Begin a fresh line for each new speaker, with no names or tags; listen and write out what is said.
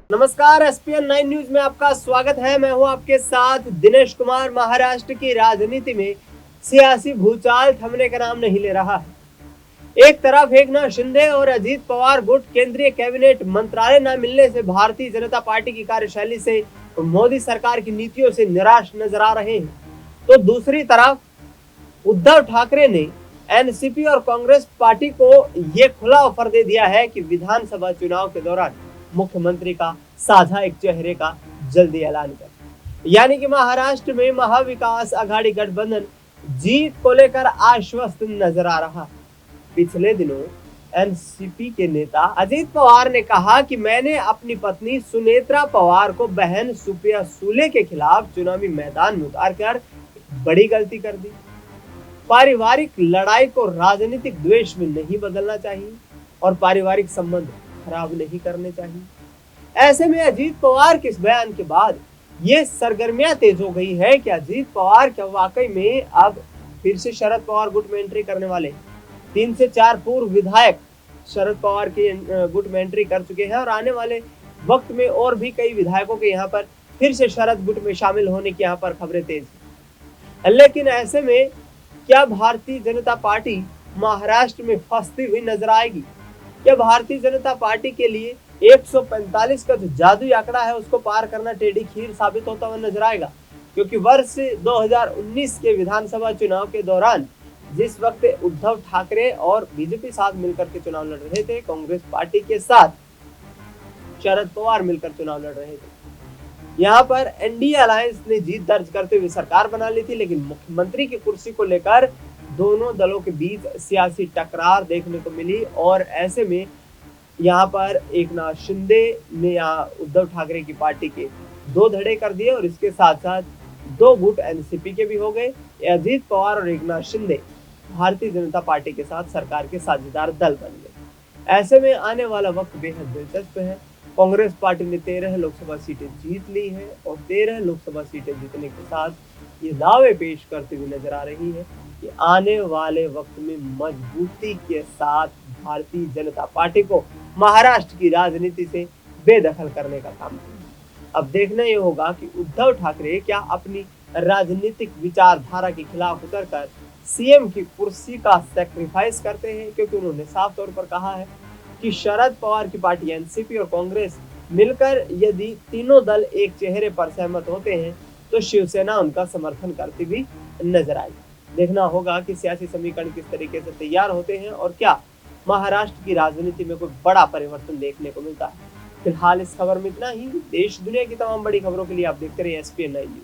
नमस्कार, ESPN 9 news में आपका स्वागत है। मैं हूं आपके साथ दिनेश कुमार। महाराष्ट्र की राजनीति में सियासी भूचाल थमने का नाम नहीं ले रहा है। एक तरफ एकनाथ शिंदे और अजीत पवार गुट केंद्रीय कैबिनेट मंत्रालय न मिलने से भारतीय जनता पार्टी की कार्यशैली से मोदी सरकार की नीतियों से निराश नजर आ रहे हैं, तो दूसरी तरफ उद्धव ठाकरे ने एनसीपी और कांग्रेस पार्टी को यह खुला ऑफर दे दिया है कि विधानसभा चुनाव के दौरान मुख्यमंत्री का साझा एक चेहरे का जल्दी ऐलान कर, यानी कि महाराष्ट्र में महाविकास आघाड़ी गठबंधन जीत को लेकर आश्वस्त नजर आ रहा। पिछले दिनों एनसीपी के नेता अजीत पवार ने कहा कि मैंने अपनी पत्नी सुनेत्रा पवार को बहन सुप्रिया सुले के खिलाफ चुनावी मैदान में उतारकर बड़ी गलती कर दी। पारिवारिक लड़ाई को राजनीतिक द्वेष में नहीं बदलना चाहिए और पारिवारिक संबंध खराब नहीं करने चाहिए। ऐसे में अजीत पवार के इस बयान के बाद ये सरगर्मियां तेज हो गई है कि अजीत पवार क्या वाकई में अब फिर से शरद पवार गुट में एंट्री करने वाले। 3 से 4 पूर्व विधायक शरद पवार के गुट में एंट्री कर चुके हैं और आने वाले वक्त में और भी कई विधायकों के यहाँ पर फिर से शरद गुट में शामिल होने की यहाँ पर खबरें तेज हैं। लेकिन ऐसे में क्या भारतीय जनता पार्टी महाराष्ट्र में फंसती हुई नजर आएगी? क्या भारतीय जनता पार्टी के लिए 145 का जो जादुई आंकड़ा है उसको पार करना टेढ़ी खीर साबित होता हुआ नजर आएगा? क्योंकि वर्ष 2019 के विधानसभा चुनाव के दौरान जिस वक्त उद्धव ठाकरे और बीजेपी साथ मिलकर के चुनाव लड़ रहे थे, कांग्रेस पार्टी के साथ शरद पवार मिलकर चुनाव लड़ रहे थे, यहाँ पर एनडीए अलायंस ने जीत दर्ज करते हुए सरकार बना ली थी। लेकिन मुख्यमंत्री की कुर्सी को लेकर दोनों दलों के बीच सियासी टकरार देखने को मिली और ऐसे में यहाँ पर एकनाथ शिंदे ने यहाँ उद्धव ठाकरे की पार्टी के 2 धड़े कर दिए और इसके साथ साथ 2 गुट एनसीपी के भी हो गए। अजीत पवार और एकनाथ शिंदे भारतीय जनता पार्टी के साथ सरकार के साझेदार दल बन गए। ऐसे में आने वाला वक्त बेहद दिलचस्प है। कांग्रेस पार्टी ने 13 लोकसभा सीटें जीत ली है और 13 लोकसभा सीटें जीतने के साथ ये दावे पेश करते हुए नजर आ रही है कि आने वाले वक्त में मजबूती के साथ भारतीय जनता पार्टी को महाराष्ट्र की राजनीति से बेदखल करने का काम करेगी। अब देखना ये होगा कि उद्धव ठाकरे क्या अपनी राजनीतिक विचारधारा के खिलाफ उतरकर सीएम की कुर्सी का सैक्रिफाइस करते हैं, क्योंकि उन्होंने साफ तौर पर कहा है कि शरद पवार की पार्टी एनसीपी और कांग्रेस मिलकर यदि तीनों दल एक चेहरे पर सहमत होते हैं तो शिवसेना उनका समर्थन करती हुई नजर आएगी। देखना होगा कि सियासी समीकरण किस तरीके से तैयार होते हैं और क्या महाराष्ट्र की राजनीति में कोई बड़ा परिवर्तन देखने को मिलता है। फिलहाल इस खबर में इतना ही। देश दुनिया की तमाम बड़ी खबरों के लिए आप देखते रहिए एसपीएन 9 न्यूज।